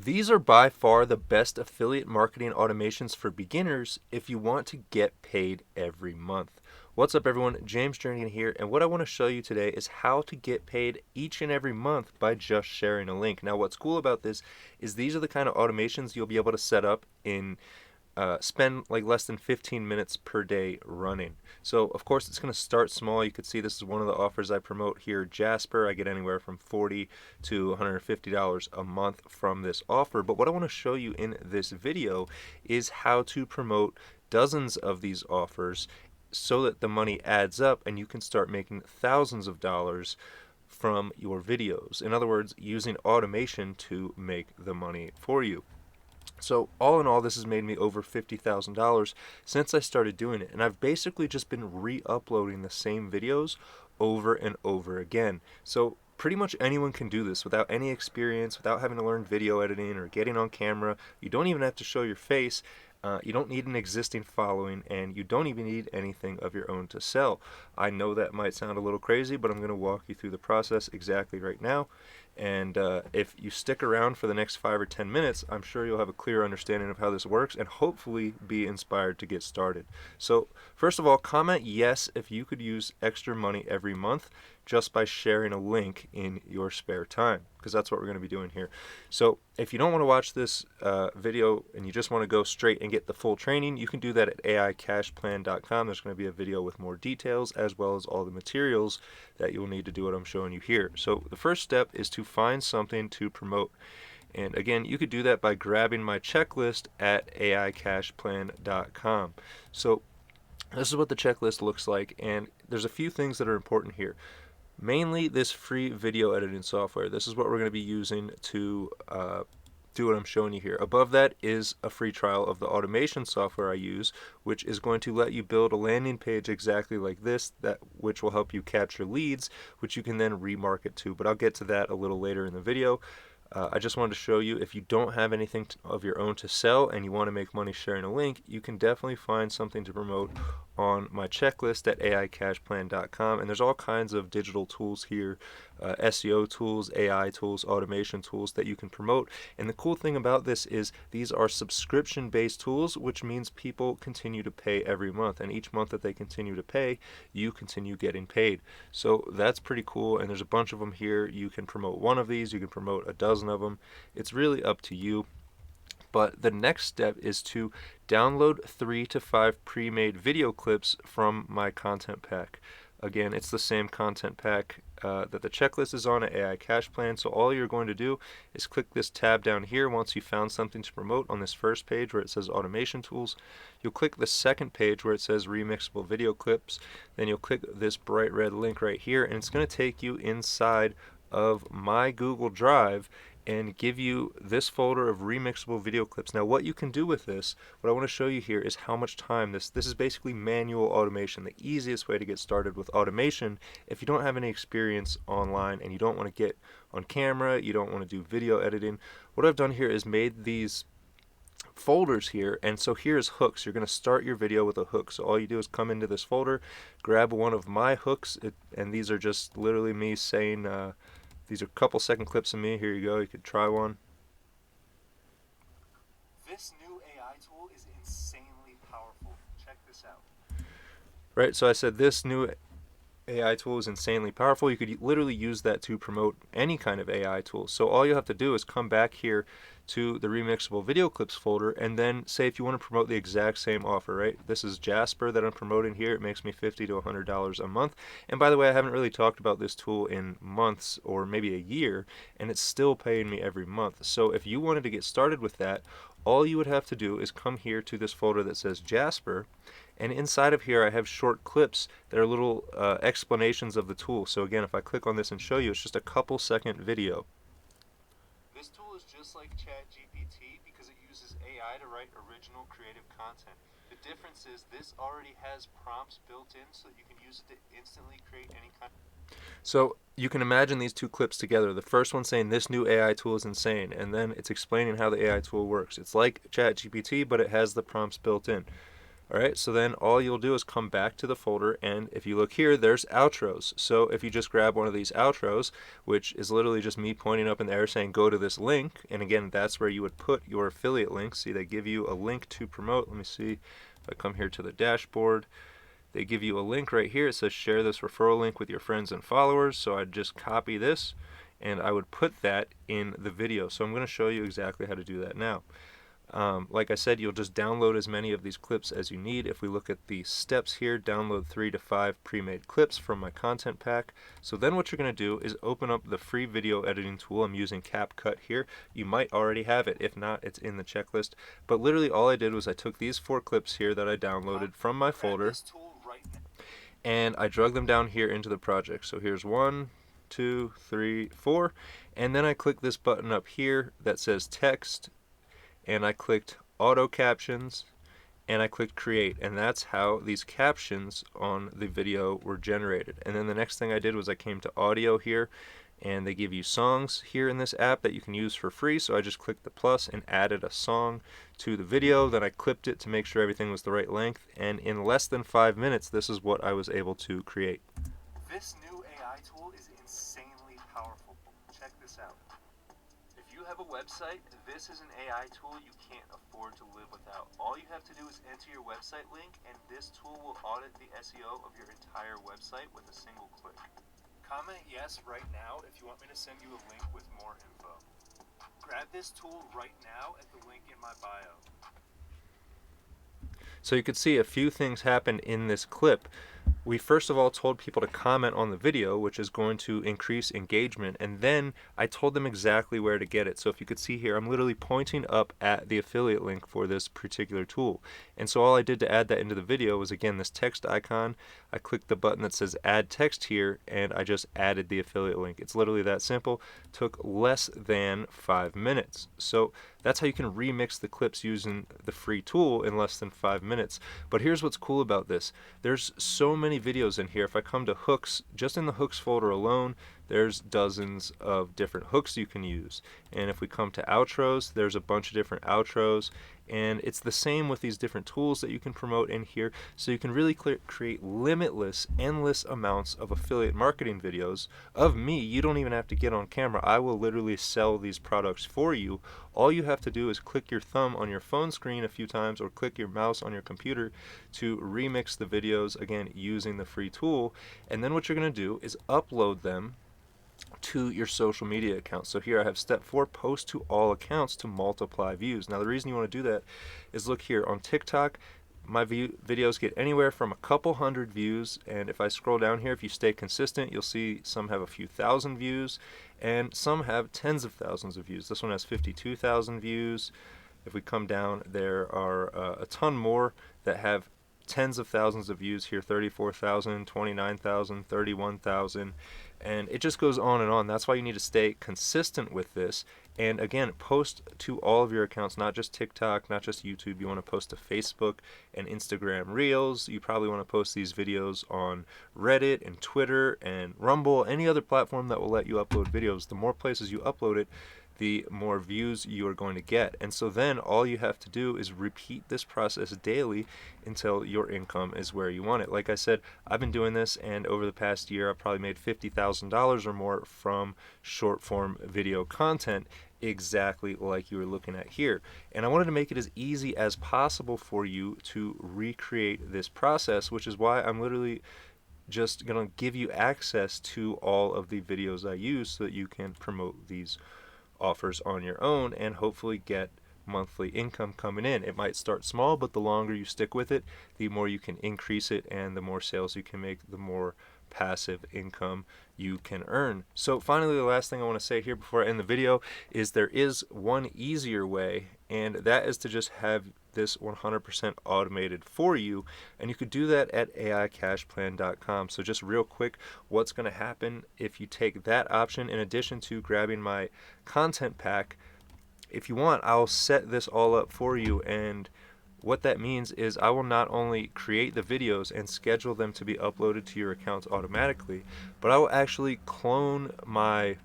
These are by far the best affiliate marketing automations for beginners if you want to get paid every month. What's up everyone, James Jernigan here, and what I want to show you today is how to get paid each and every month by just sharing a link. Now what's cool about this is these are the kind of automations you'll be able to set up in spend like less than 15 minutes per day running. So of course it's going to start small. You could see this is one of the offers I promote here, Jasper. I get anywhere from $40 to $150 a month from this offer. But what I want to show you in this video is how to promote dozens of these offers so that the money adds up and you can start making thousands of dollars from your videos. In other words, using automation to make the money for you. So all in all, this has made me over $50,000 since I started doing it. And I've basically just been re-uploading the same videos over and over again. So pretty much anyone can do this without any experience, without having to learn video editing or getting on camera. You don't even have to show your face. You don't need an existing following, and you don't even need anything of your own to sell. I know that might sound a little crazy, but I'm going to walk you through the process exactly right now. And if you stick around for the next 5 or 10 minutes, I'm sure you'll have a clear understanding of how this works and hopefully be inspired to get started. So first of all, comment yes if you could use extra money every month just by sharing a link in your spare time, because that's what we're going to be doing here. So if you don't want to watch this video and you just want to go straight and get the full training, you can do that at aicashplan.com. There's going to be a video with more details as well as all the materials that you'll need to do what I'm showing you here. So the first step is to find something to promote. And again, you could do that by grabbing my checklist at aicashplan.com. So this is what the checklist looks like, and there's a few things that are important here. Mainly this free video editing software. This is what we're going to be using to do what I'm showing you here. Above that is a free trial of the automation software I use, which is going to let you build a landing page exactly like this, which will help you capture leads, which you can then remarket to. But I'll get to that a little later in the video. I just wanted to show you, if you don't have anything of your own to sell and you want to make money sharing a link, you can definitely find something to promote on my checklist at aicashplan.com. And there's all kinds of digital tools here, SEO tools, AI tools, automation tools that you can promote. And the cool thing about this is these are subscription-based tools, which means people continue to pay every month. And each month that they continue to pay, you continue getting paid. So that's pretty cool. And there's a bunch of them here. You can promote one of these, you can promote a dozen of them. It's really up to you. But the next step is to download 3 to 5 pre-made video clips from my content pack. Again, it's the same content pack that the checklist is on at AI Cash Plan. So all you're going to do is click this tab down here once you found something to promote on this first page where it says automation tools. You'll click the second page where it says remixable video clips. Then you'll click this bright red link right here, and it's going to take you inside of my Google Drive and give you this folder of remixable video clips. Now what you can do with this, what I want to show you here is how much time this is basically manual automation, the easiest way to get started with automation if you don't have any experience online and you don't want to get on camera, you don't want to do video editing. What I've done here is made these folders here, and so here's hooks. You're going to start your video with a hook. So all you do is come into this folder, grab one of my hooks, and these are just literally me saying these are a couple second clips of me. Here you go. You could try one. This new AI tool is insanely powerful. Check this out. Right, so I said this new AI tool is insanely powerful. You could literally use that to promote any kind of AI tool. So all you have to do is come back here to the remixable video clips folder and then say if you want to promote the exact same offer, right? This is Jasper that I'm promoting here. It makes me $50 to $100 a month. And by the way, I haven't really talked about this tool in months or maybe a year, and it's still paying me every month. So if you wanted to get started with that, all you would have to do is come here to this folder that says Jasper, and inside of here I have short clips that are little explanations of the tool. So again, if I click on this and show you, it's just a couple second video. This tool is just like ChatGPT because it uses AI to write original creative content. The difference is this already has prompts built in so that you can use it to instantly create any kind. So you can imagine these two clips together. The first one saying this new AI tool is insane, and then it's explaining how the AI tool works. It's like ChatGPT, but it has the prompts built in. Alright, so then all you'll do is come back to the folder, and if you look here, there's outros. So if you just grab one of these outros, which is literally just me pointing up in the air saying go to this link, and again, that's where you would put your affiliate link. See, they give you a link to promote. Let me see if I come here to the dashboard. They give you a link right here. It says share this referral link with your friends and followers. So I'd just copy this and I would put that in the video. So I'm going to show you exactly how to do that now. Like I said, you'll just download as many of these clips as you need. If we look at the steps here, download 3 to 5 pre-made clips from my content pack. So then what you're going to do is open up the free video editing tool. I'm using CapCut here. You might already have it. If not, it's in the checklist. But literally all I did was I took these 4 clips here that I downloaded from my folder, and I drug them down here into the project. So here's 1, 2, 3, 4, and then I click this button up here that says text, and I clicked auto captions, and I clicked create, and that's how these captions on the video were generated. And then the next thing I did was I came to audio here, and they give you songs here in this app that you can use for free. So I just clicked the plus and added a song to the video. Then I clipped it to make sure everything was the right length, and in less than 5 minutes this is what I was able to create. This new AI tool is insanely powerful. Check this out. If you have a website, this is an AI tool you can't afford to live without. All you have to do is enter your website link, and this tool will audit the SEO of your entire website with a single click. Comment yes right now if you want me to send you a link with more info. Grab this tool right now at the link in my bio. So you could see a few things happened in this clip. We first of all told people to comment on the video, which is going to increase engagement, and then I told them exactly where to get it. So if you could see here, I'm literally pointing up at the affiliate link for this particular tool. And so all I did to add that into the video was, again, this text icon. I clicked the button that says add text here, and I just added the affiliate link. It's literally that simple. Took less than 5 minutes. So that's how you can remix the clips using the free tool in less than 5 minutes. But here's what's cool about this. There's so many videos in here. If I come to hooks, just in the hooks folder alone, there's dozens of different hooks you can use. And if we come to outros, there's a bunch of different outros. And it's the same with these different tools that you can promote in here. So you can really create limitless, endless amounts of affiliate marketing videos of me. You don't even have to get on camera. I will literally sell these products for you. All you have to do is click your thumb on your phone screen a few times, or click your mouse on your computer to remix the videos, again, using the free tool. And then what you're going to do is upload them to your social media accounts. So here I have step 4, post to all accounts to multiply views. Now the reason you want to do that is, look here on TikTok, my videos get anywhere from a couple hundred views, and if I scroll down here, if you stay consistent, you'll see some have a few thousand views and some have tens of thousands of views. This one has 52,000 views. If we come down, there are a ton more that have tens of thousands of views here, 34,000, 29,000, 31,000, and it just goes on and on. That's why you need to stay consistent with this. And again, post to all of your accounts, not just TikTok, not just YouTube. You want to post to Facebook and Instagram Reels. You probably want to post these videos on Reddit and Twitter and Rumble, any other platform that will let you upload videos. The more places you upload it, the more views you are going to get. And so then all you have to do is repeat this process daily until your income is where you want it. Like I said, I've been doing this, and over the past year I've probably made $50,000 or more from short form video content, exactly like you were looking at here. And I wanted to make it as easy as possible for you to recreate this process, which is why I'm literally just going to give you access to all of the videos I use so that you can promote these offers on your own and hopefully get monthly income coming in. It might start small, but the longer you stick with it, the more you can increase it, and the more sales you can make, the more passive income you can earn. So finally, the last thing I want to say here before I end the video is there is one easier way, and that is to just have this 100% automated for you, and you could do that at AICashPlan.com. So just real quick, what's going to happen if you take that option in addition to grabbing my content pack? If you want, I'll set this all up for you, and what that means is I will not only create the videos and schedule them to be uploaded to your accounts automatically, but I will actually clone my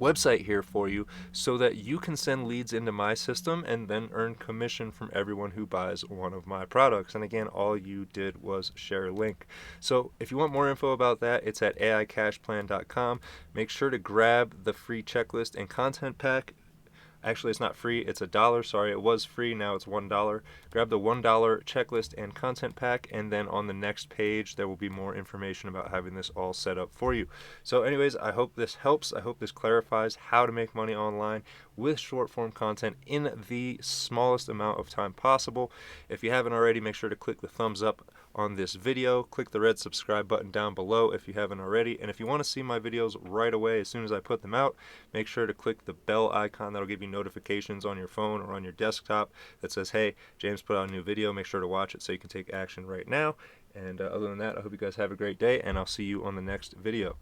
website here for you so that you can send leads into my system and then earn commission from everyone who buys one of my products. And again, all you did was share a link. So if you want more info about that, it's at aicashplan.com. Make sure to grab the free checklist and content pack. Actually, it's not free, it's $1. Sorry, it was free, now it's $1. Grab the $1 checklist and content pack, and then on the next page there will be more information about having this all set up for you. So anyways, I hope this helps. I hope this clarifies how to make money online with short form content in the smallest amount of time possible. If you haven't already, make sure to click the thumbs up on this video. Click the red subscribe button down below if you haven't already. And if you want to see my videos right away as soon as I put them out, make sure to click the bell icon. That'll give you notifications on your phone or on your desktop that says, hey, James put out a new video. Make sure to watch it so you can take action right now. And other than that, I hope you guys have a great day, and I'll see you on the next video.